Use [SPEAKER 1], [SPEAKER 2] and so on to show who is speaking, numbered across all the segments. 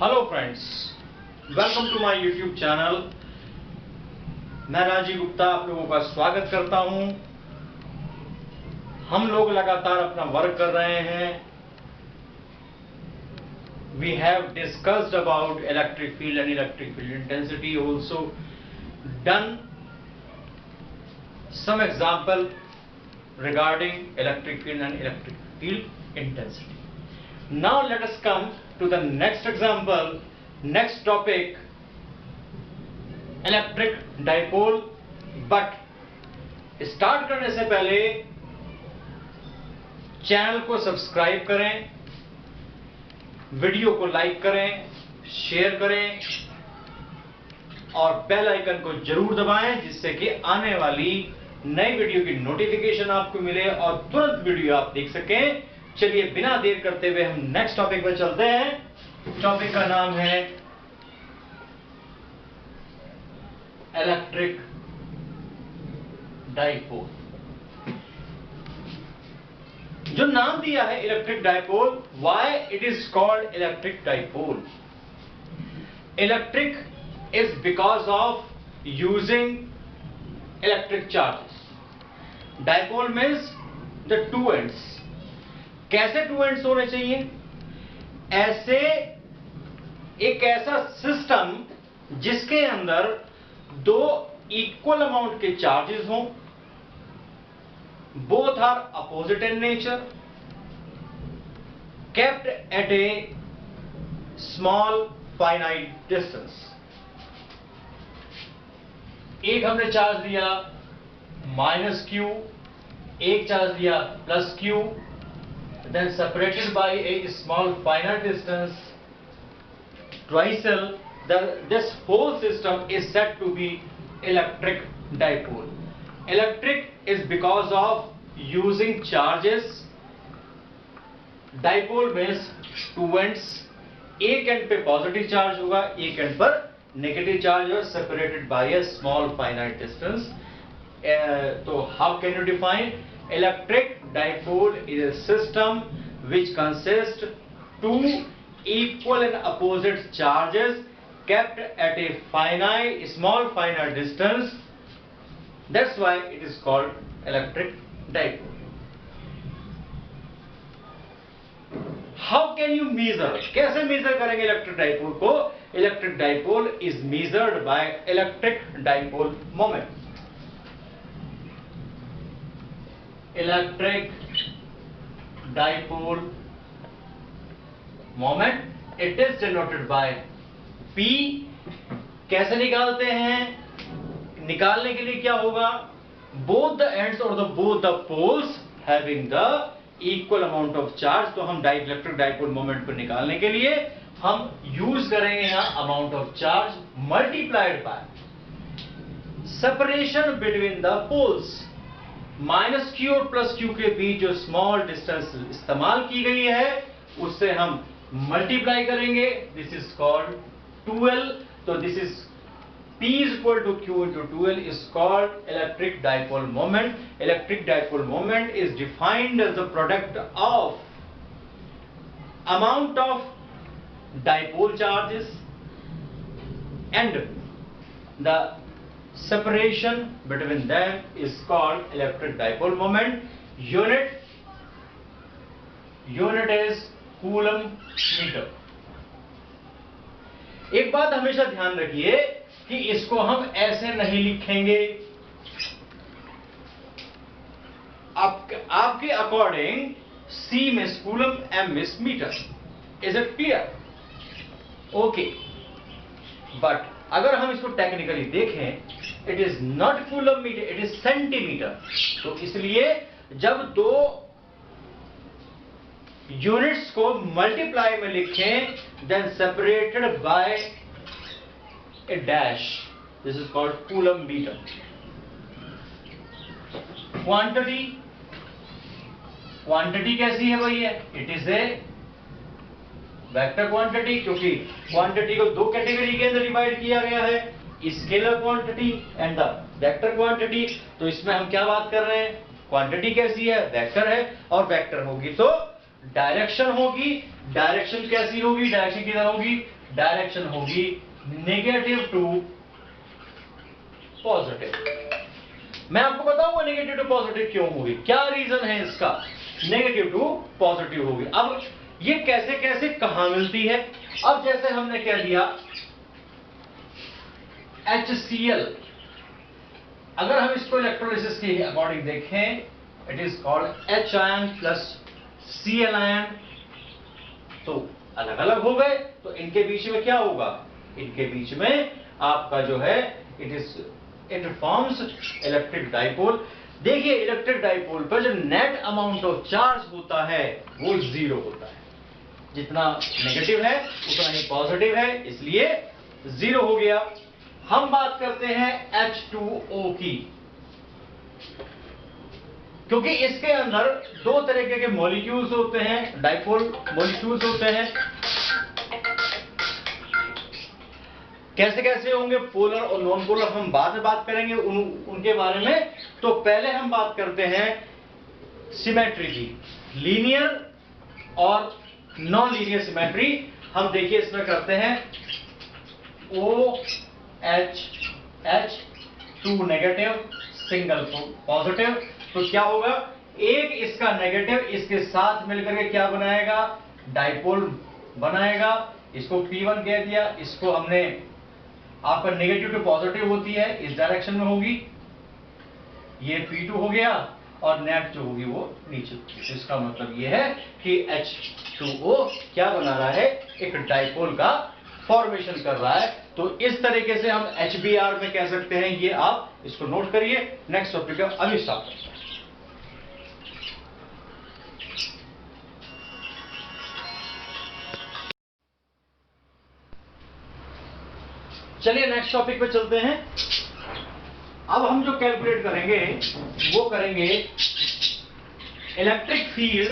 [SPEAKER 1] Hello friends, welcome to my YouTube channel. मैं राजीव गुप्ता आप लोगों का स्वागत करता हूं। हम लोग लगातार अपना वर्क कर रहे हैं। We have discussed about electric field and electric field intensity, also done some example regarding electric field and electric field intensity. Now let us come to the next example, next topic, electric dipole. But start करने से पहले channel को subscribe करें, video को like करें, share करें और bell icon को जरूर दबाएं, जिससे कि आने वाली नई वीडियो की नोटिफिकेशन आपको मिले और तुरंत वीडियो आप देख सकें। चलिए बिना देर करते हुए हम नेक्स्ट टॉपिक पर चलते हैं। टॉपिक का नाम है इलेक्ट्रिक डाइपोल। जो नाम दिया है electric dipole, why it is called electric dipole? Electric is because of using electric charges. Dipole means the two ends. कैसे two ends होने चाहिए? ऐसे एक ऐसा सिस्टम जिसके अंदर दो इक्वल अमाउंट के चार्जेस हों, both are opposite in nature, kept at a small finite distance. एक हमने चार्ज दिया माइनस क्यू, एक चार्ज दिया plus q, then separated by a small finite distance twice l, this whole system is said to be electric dipole. Electric is because of using charges. Dipole means two ends. एक end पे positive charge होगा, एक and पर negative charge are separated by a small finite distance. So how can you define? Electric dipole is a system which consists two equal and opposite charges kept at a small finite distance. That's why it is called electric dipole. How can you measure? कैसे measure करेंगे electric dipole को? Electric dipole is measured by electric dipole moment. Electric dipole moment, it is denoted by P. कैसे निकालते हैं? निकालने के लिए क्या होगा? Both the ends or both the poles having the equal amount of charge. तो हम इलेक्ट्रिक डाइपोल मोमेंट को निकालने के लिए हम यूज करेंगे यहां amount of charge multiplied by separation between the poles. Minus q और प्लस क्यू के बीच जो स्मॉल डिस्टेंस इस्तेमाल की गई है उससे हम मल्टीप्लाई करेंगे. This is called 2L. तो this is P is equal to Q into 2L is called electric dipole moment. Electric dipole moment is defined as the product of amount of dipole charges and the separation between them is called electric dipole moment. Unit is coulomb meter. एक बात हमेशा ध्यान रखिए कि इसको हम ऐसे नहीं लिखेंगे. आपके अकॉर्डिंग C में कूलम, M में metre. Is it clear? Okay. But अगर हम इसको टेक्निकली देखें, it is not coulomb metre, it is centimetre. तो इसलिए जब दो यूनिट्स को मल्टीप्लाई में लिखें, then separated by a dash, this is called coulomb meter. Quantity कैसी है भैया? It is a vector quantity, क्योंकि क्वांटिटी को दो कैटेगरी के अंदर डिवाइड किया गया है, scalar quantity and the vector quantity. तो इसमें हम क्या बात कर रहे हैं? क्वांटिटी कैसी है? वेक्टर है. और वेक्टर होगी तो डायरेक्शन होगी. डायरेक्शन कैसी होगी? डायरेक्शन किधर होगी? डायरेक्शन होगी नेगेटिव टू पॉजिटिव। मैं आपको बताऊंगा नेगेटिव टू पॉजिटिव क्यों होगी, क्या रीजन है इसका, नेगेटिव टू पॉजिटिव होगी। अब ये कैसे कैसे कहां मिलती है, अब जैसे हमने कह दिया HCl, अगर हम इसको इलेक्ट्रोलिसिस के अकॉर्डिंग देखें, it is called H ion plus Cl ion, तो अलग अलग हो गए, तो इनके बीच में क्या होगा, इनके बीच में आपका जो है इट फॉर्म्स इलेक्ट्रिक डाइपोल। देखिए इलेक्ट्रिक डाइपोल पर जो नेट अमाउंट ऑफ चार्ज होता है वो 0 होता है, जितना नेगेटिव है उतना ही पॉजिटिव है, इसलिए 0 हो गया। हम बात करते हैं H2O की, क्योंकि इसके अंदर दो तरीके के मॉलिक्यूल्स होते हैं, डाइपोल मॉलिक्यूल्स होते हैं। कैसे कैसे होंगे, पोलर और नॉन पोलर, हम बाद में बात करेंगे उनके बारे में। तो पहले हम बात करते हैं सिमेट्री की, लीनियर और नॉन लीनियर सिमेट्री। हम देखिए इसमें करते हैं OH, H2 negative, single positive, तो क्या होगा, एक इसका नेगेटिव इसके साथ मिलकर के क्या बनाएगा, डाइपोल बनाएगा। इसको P1 कह दिया, इसको हमने, आपका नेगेटिव टू पॉजिटिव होती है इस डायरेक्शन में होगी, ये P2 हो गया, और नेट जो होगी वो नीचे। तो इसका मतलब ये है कि H2O क्या बना रहा है, एक डाइपोल का फॉर्मेशन कर रहा है। तो इस तरीके से हम HBr में कह सकते हैं, ये आप इसको नोट करिए। नेक्स्ट टॉपिक अभी स्टार्ट करते हैं। चलिए नेक्स्ट टॉपिक पे चलते हैं। अब हम जो कैलकुलेट करेंगे वो करेंगे electric field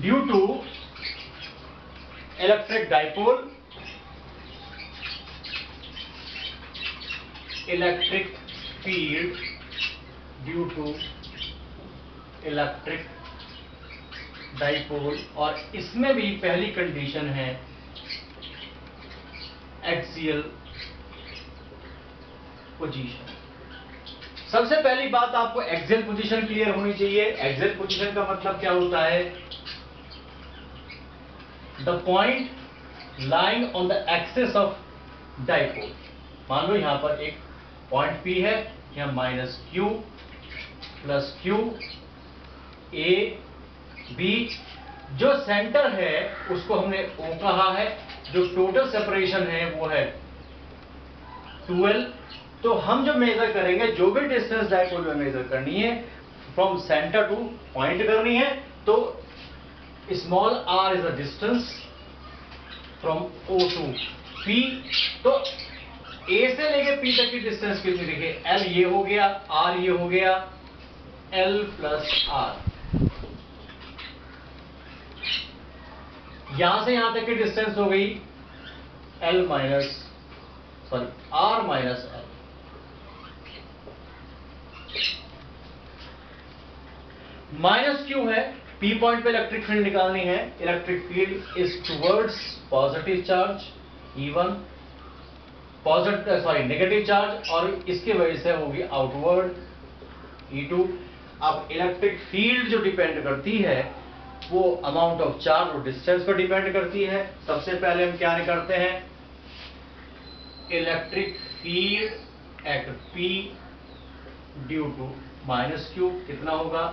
[SPEAKER 1] due to electric dipole, electric field due to electric dipole, और इसमें भी पहली कंडीशन है एक्सियल पोजीशन। सबसे पहली बात आपको एक्सियल पोजीशन क्लियर होनी चाहिए। एक्सियल पोजीशन का मतलब क्या होता है, the point lying on the axis of dipole. मान लो यहां पर एक पॉइंट P है, यहां -Q plus Q A B, जो सेंटर है उसको हमने O कहा है, जो टोटल सेपरेशन है वो है 12। तो हम जो मेजर करेंगे, जो भी डिस्टेंस डाइपोल में मेजर करनी है, फ्रॉम सेंटर टू पॉइंट करनी है, तो small r is a distance from O to P। तो A से लेके P तक की डिस्टेंस कितनी, देखिए L ये हो गया, R ये हो गया, L प्लस R। यहां से यहां तक की डिस्टेंस हो गई R माइनस L। माइनस क्यों है, P पॉइंट पे इलेक्ट्रिक फील्ड निकालनी है। Electric field is towards positive charge E1, negative charge, और इसके वजह से होगी आउटवर्ड E2। अब इलेक्ट्रिक फील्ड जो डिपेंड करती है वो अमाउंट ऑफ चार्ज और डिस्टेंस पर डिपेंड करती है। सबसे पहले हम क्या करते हैं, electric field at P due to -Q कितना होगा,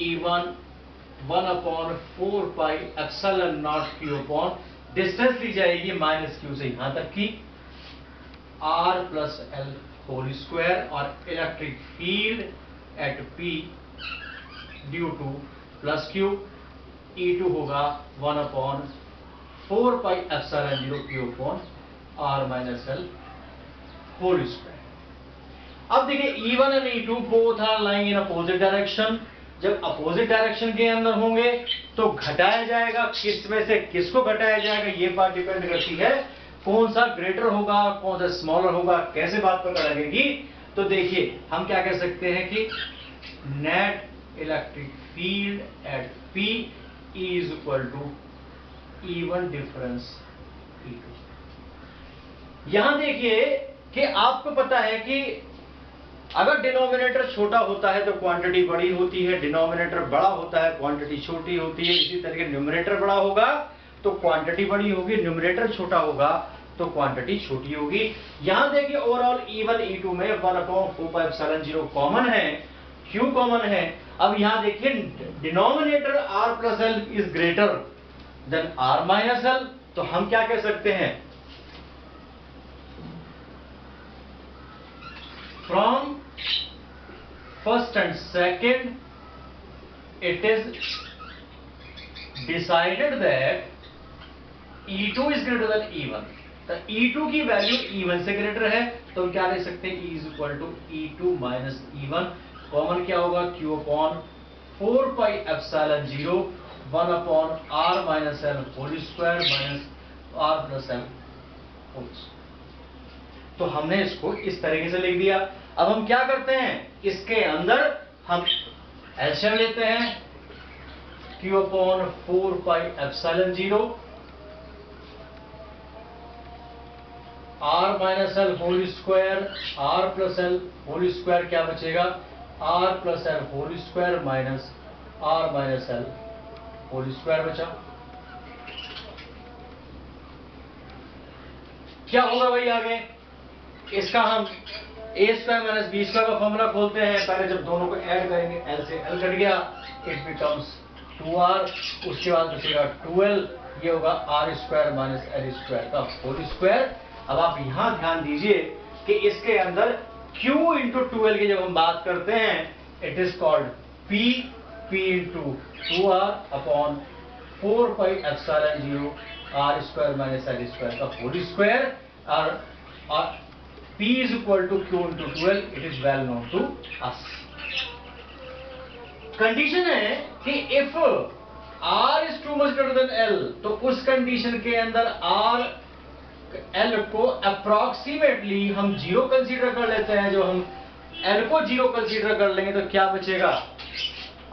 [SPEAKER 1] E1 1/4 pi epsilon naught Q upon, distance ली जाएगी -Q से यहां तक की, R plus L whole square, और electric field at P due to plus Q E2 होगा 1/4 pi epsilon 0 Q upon R minus L whole square. अब देखिए E1 and E2 both are lying in opposite direction. जब opposite direction के अंदर होंगे तो घटाया जाएगा, किस में से किसको घटाया जाएगा, ये बात डिपेंड करती है कौन सा ग्रेटर होगा, कौन सा स्मॉलर होगा, कैसे बात पता लगेगी। तो देखिए हम क्या कह सकते हैं कि net electric field at P E is equal to E1 difference E2। यहां देखिए कि आपको पता है कि अगर डिनोमिनेटर छोटा होता है तो क्वांटिटी बड़ी होती है, डिनोमिनेटर बड़ा होता है क्वांटिटी छोटी होती है। इसी तरीके न्यूमरेटर बड़ा होगा तो क्वांटिटी बड़ी होगी, न्यूमरेटर छोटा होगा तो क्वांटिटी छोटी होगी। यहां देखिए ओवरऑल E1 E2 में 1/4πε0 कॉमन है, Q कॉमन है। अब यहां देखिए denominator R plus L is greater than R minus L, तो हम क्या कह सकते हैं, from first and second it is decided that E2 is greater than E1। तो E2 की वैल्यू E1 से ग्रेटर है, तो क्या ले सकते हैं, E is equal to E2 minus E1। Common क्या होगा, Q upon 4πε0 1 upon R minus L whole square minus R plus L whole square. तो हमने इसको इस तरीके से लिख दिया। अब हम क्या करते हैं, इसके अंदर हम एलसीएम लेते हैं, Q upon 4πε0 R minus L whole square R plus L whole square, क्या बचेगा R plus L whole square minus R minus L whole square बचा। क्या होगा भाई आगे, इसका हम A square minus B square का फॉर्मूला खोलते हैं। पहले जब दोनों को ऐड करेंगे L से L कट गया, इट बिकम्स 2R, उसके बाद बचेगा 2L, ये होगा R square minus L square का होल स्क्वायर। अब आप यहां ध्यान दीजिए कि इसके अंदर Q इंटू 2L की जब हम बात करते हैं, it is called P into 2R upon 4πε0 R square minus L square का होल स्क्वायर। और P is equal to Q into 2L, it is well known to us। Condition है कि if R is too much greater than L, तो उस condition के अंदर R L को approximately हम 0 कंसीडर कर लेते हैं। जो हम L को 0 कंसीडर कर लेंगे तो क्या बचेगा,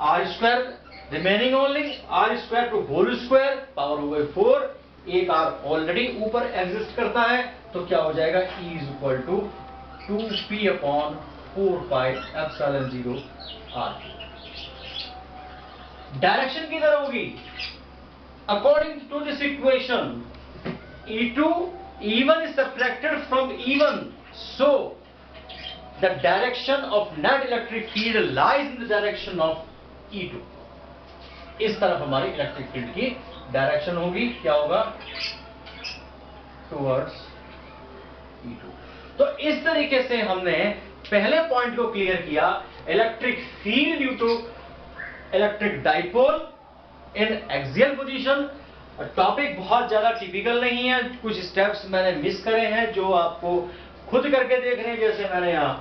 [SPEAKER 1] R square remaining only, R square to whole square power हो गई 4, एक R ऑलरेडी ऊपर एग्जिस्ट करता है, तो क्या हो जाएगा, E is equal to 2P upon 4πε0 R। Direction किधर होगी, according to this equation E1 is subtracted from E1, so the direction of net electric field lies in the direction of E2। इस तरफ हमारी इलेक्ट्रिक फील्ड की direction होगी, क्या होगा, towards E2। तो इस तरीके से हमने पहले पॉइंट को क्लियर किया, electric field due to electric dipole in axial position. Topic बहुत ज्यादा टिपिकल नहीं है, कुछ स्टेप्स मैंने मिस करे हैं जो आपको खुद करके देखने हैं। जैसे मैंने यहाँ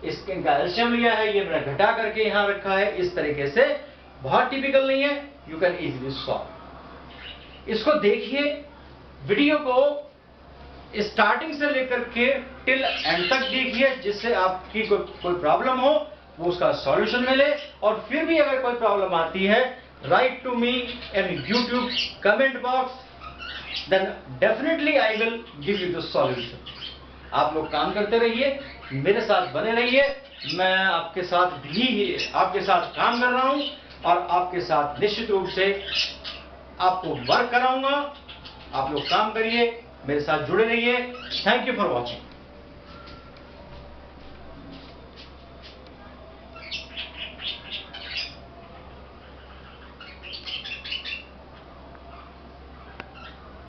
[SPEAKER 1] इसके एल्शियम लिया है, ये मैंने घटा करके यहाँ रखा है, इस तरीके से बहुत टिपिकल नहीं है, यू कैन इजीली सॉल्व। इसको देखिए, वीडियो को स्टार्टिंग से लेकर के टिल एंड तक देखिए, जिससे आपकी कोई प्रॉब्लम हो वो उसका सॉल्यूशन मिले। और फिर भी अगर कोई प्रॉब्लम आती है, write to me in YouTube comment box, then definitely I will give you the solution। आप लोग काम करते रहिए, मेरे साथ बने रहिए, मैं आपके साथ काम कर रहा हूं और आपके साथ निश्चित रूप से आपको वर्क कराऊंगा। आप लोग काम करिए, मेरे साथ जुड़े रहिए। Thank you for watching.